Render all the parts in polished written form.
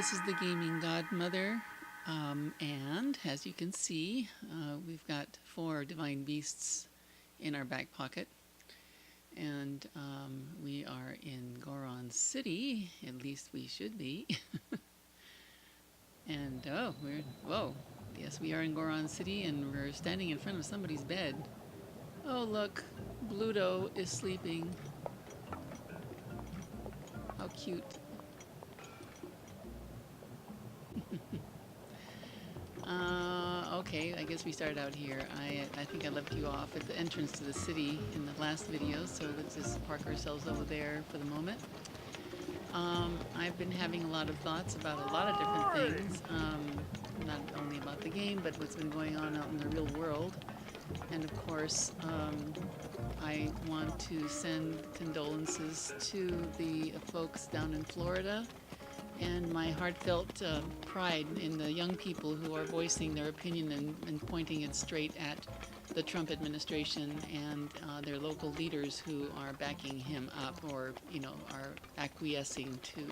this is the Gaming Godmother, and as you can see, we've got 4 divine beasts in our back pocket, and we are in Goron City, at least we should be. And whoa, yes, we are in Goron City, and we're standing in front of somebody's bed. Oh look, Bluto is sleeping. How cute. Okay, I guess we started out here. I think I left you off at the entrance to the city in the last video, so let's just park ourselves over there for the moment. I've been having a lot of thoughts about a lot of different things, not only about the game, but what's been going on out in the real world. And of course, I want to send condolences to the folks down in Florida, and my heartfelt pride in the young people who are voicing their opinion and pointing it straight at the Trump administration and their local leaders who are backing him up, or are acquiescing to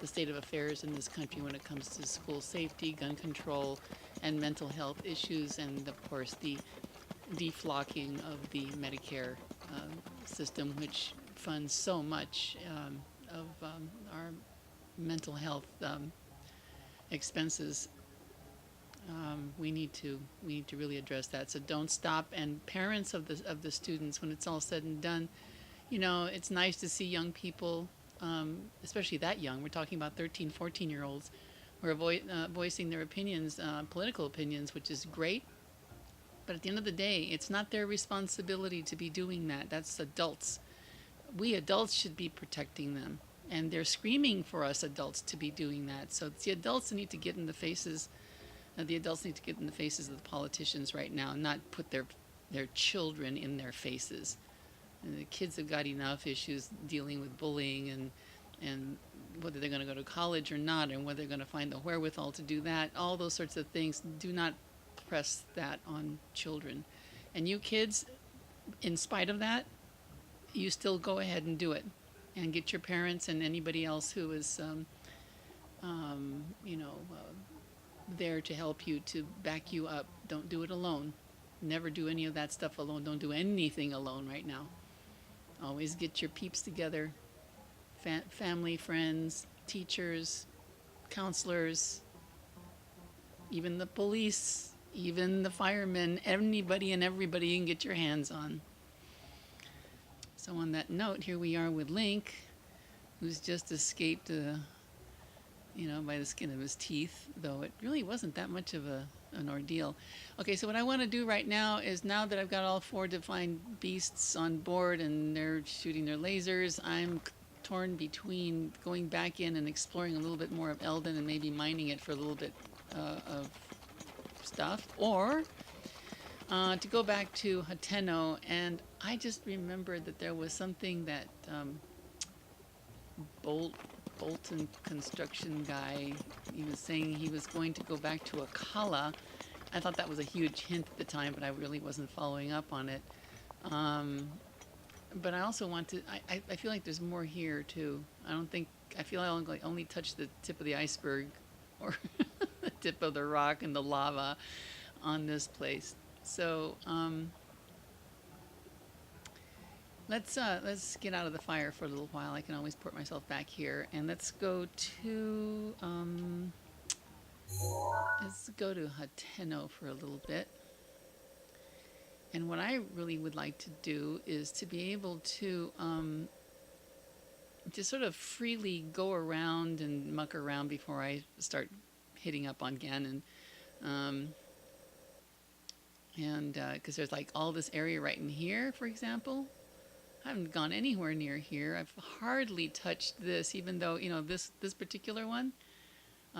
the state of affairs in this country when it comes to school safety, gun control, and mental health issues, and of course the deflocking of the Medicare system, which funds so much of our mental health expenses. We need to really address that. So don't stop. And parents of the students, when it's all said and done, it's nice to see young people, especially that young. We're talking about 13, 14-year-olds who are voicing their opinions, political opinions, which is great. But at the end of the day, it's not their responsibility to be doing that. That's adults. We adults should be protecting them. And they're screaming for us adults to be doing that. So it's the adults that need to get in the faces. The adults need to get in the faces of the politicians right now, and not put their children in their faces. And the kids have got enough issues dealing with bullying and whether they're going to go to college or not, and whether they're going to find the wherewithal to do that. All those sorts of things. Do not press that on children. And you kids, in spite of that, you still go ahead and do it. And get your parents and anybody else who is, there to help you, to back you up. Don't do it alone. Never do any of that stuff alone. Don't do anything alone right now. Always get your peeps together. Family, friends, teachers, counselors, even the police, even the firemen, anybody and everybody you can get your hands on. So on that note, here we are with Link, who's just escaped, by the skin of his teeth, though it really wasn't that much of an ordeal. Okay, so what I want to do right now is, now that I've got all 4 divine beasts on board and they're shooting their lasers, I'm torn between going back in and exploring a little bit more of Eldon and maybe mining it for a little bit of stuff, or to go back to Hateno. And I just remembered that there was something that Bolton construction guy, he was saying he was going to go back to Akala. I thought that was a huge hint at the time, but I really wasn't following up on it. But I also want to, I feel like there's more here too. I feel I only touched the tip of the iceberg, or the tip of the rock and the lava on this place. So let's get out of the fire for a little while. I can always port myself back here, and let's go to Hateno for a little bit. And what I really would like to do is to be able to just sort of freely go around and muck around before I start hitting up on Ganon. Because there's like all this area right in here, for example. I haven't gone anywhere near here. I've hardly touched this, even though, this particular one,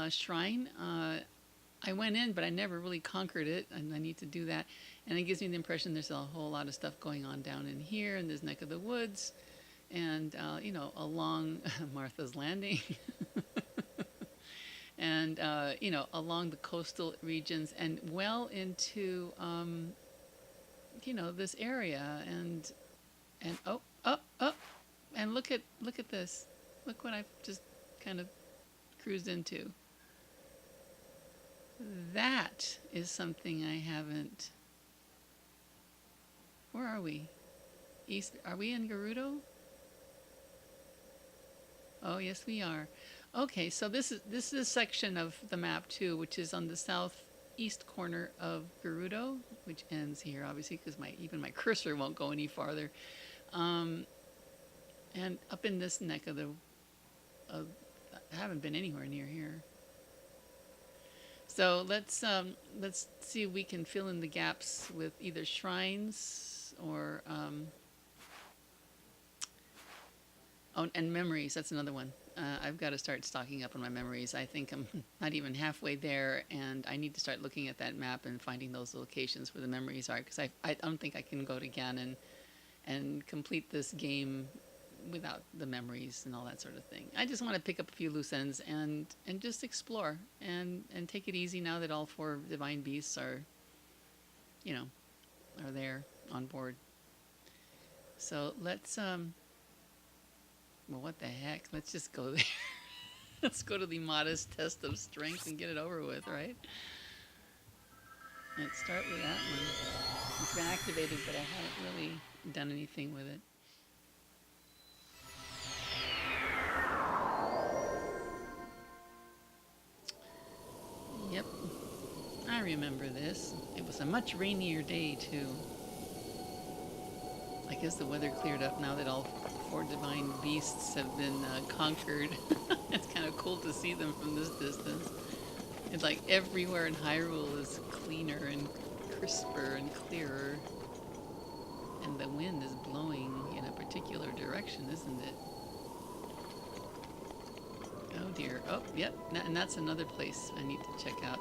shrine, I went in, but I never really conquered it, and I need to do that. And it gives me the impression there's a whole lot of stuff going on down in here in this neck of the woods, and, along Martha's Landing. And, along the coastal regions, and well into, this area. And oh, and look at this. Look what I've just kind of cruised into. That is something I haven't. Where are we? East. Are we in Gerudo? Oh, yes, we are. Okay, so this is a section of the map too, which is on the southeast corner of Gerudo, which ends here, obviously, because even my cursor won't go any farther. And up in this neck of the, I haven't been anywhere near here. So let's see if we can fill in the gaps with either shrines or oh, and memories. That's another one. I've got to start stocking up on my memories. I think I'm not even halfway there, and I need to start looking at that map and finding those locations where the memories are, because I don't think I can go to Ganon and complete this game without the memories and all that sort of thing. I just want to pick up a few loose ends and just explore and take it easy now that all 4 divine beasts are, are there on board. So let's well, what the heck? Let's just go there. Let's go to the modest test of strength and get it over with, right? Let's start with that one. It's been activated, but I haven't really done anything with it. Yep, I remember this. It was a much rainier day, too. I guess the weather cleared up now that all 4 divine beasts have been conquered. It's kind of cool to see them from this distance. It's like everywhere in Hyrule is cleaner and crisper and clearer. And the wind is blowing in a particular direction, isn't it? Oh dear. Oh, yep. And that's another place I need to check out.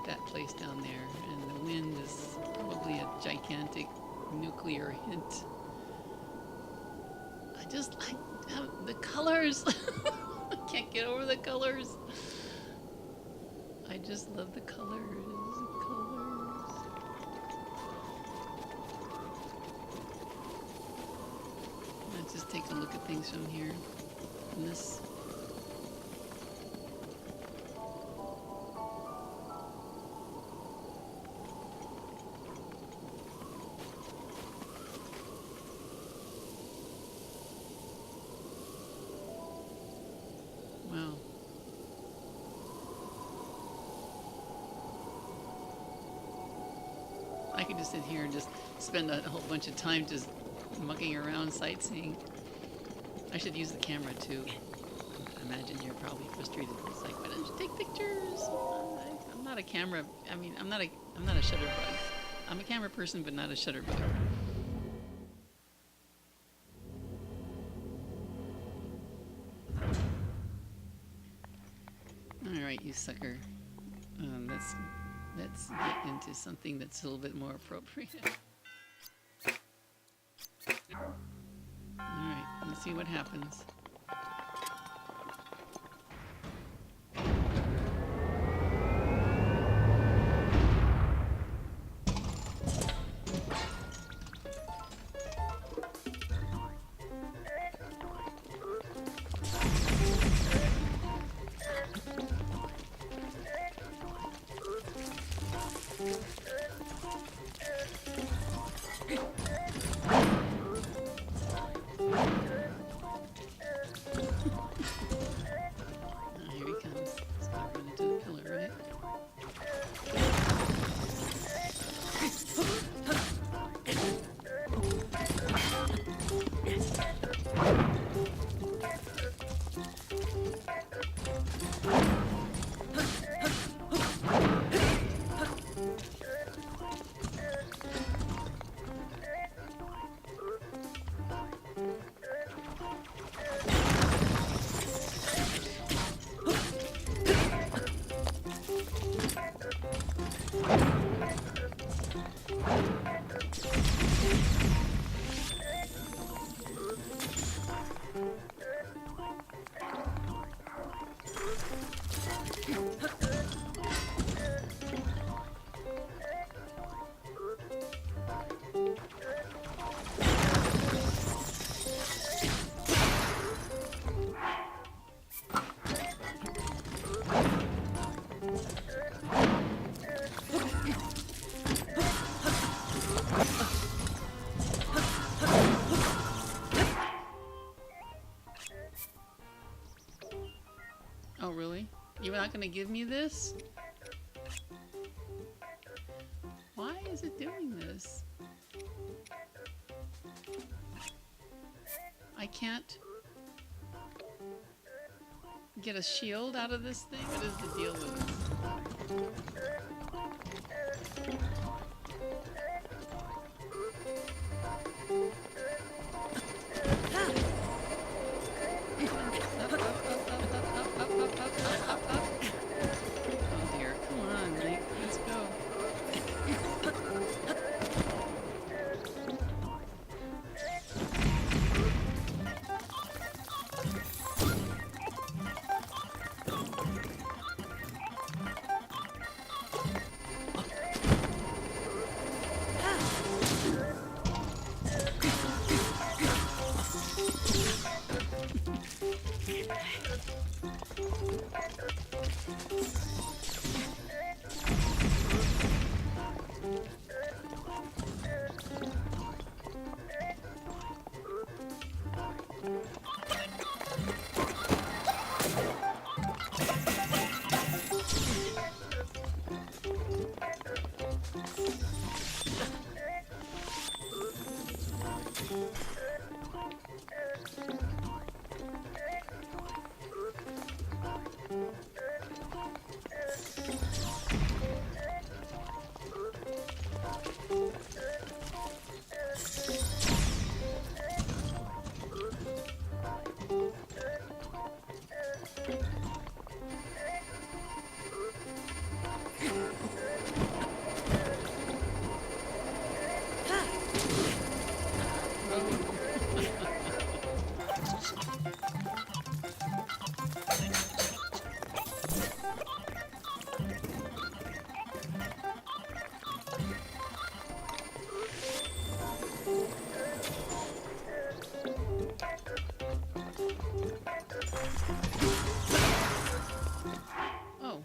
That place down there. And the wind is probably a gigantic nuclear hint. I just like the colors. I can't get over the colors. I just love the colors. Let's just take a look at things from here. From this. Wow. I could just sit here and just spend a whole bunch of time just mucking around sightseeing. I should use the camera too. I imagine you're probably frustrated. It's like, why don't you take pictures? I'm not a camera. I mean, I'm not a shutterbug. I'm a camera person, but not a shutterbug. All right, you sucker. Let's get into something that's a little bit more appropriate. Alright, let's see what happens. You're not gonna give me this? Why is it doing this? I can't get a shield out of this thing? What is the deal with this? Oh dear, come on, Mike, let's go.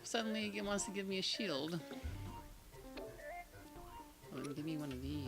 Suddenly it wants to give me a shield. Oh, give me one of these.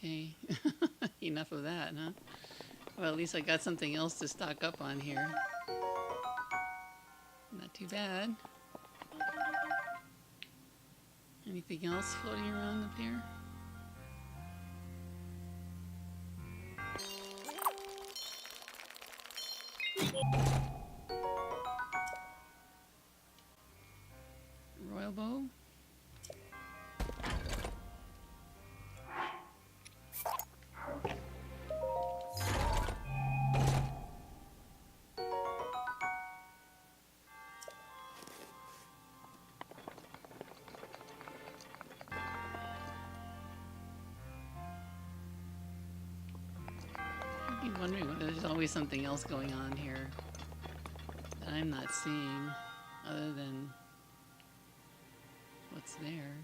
Okay. Enough of that, huh? Well, at least I got something else to stock up on here. Not too bad. Anything else floating around up here? Royal bow? I'm wondering whether there's always something else going on here that I'm not seeing other than what's there.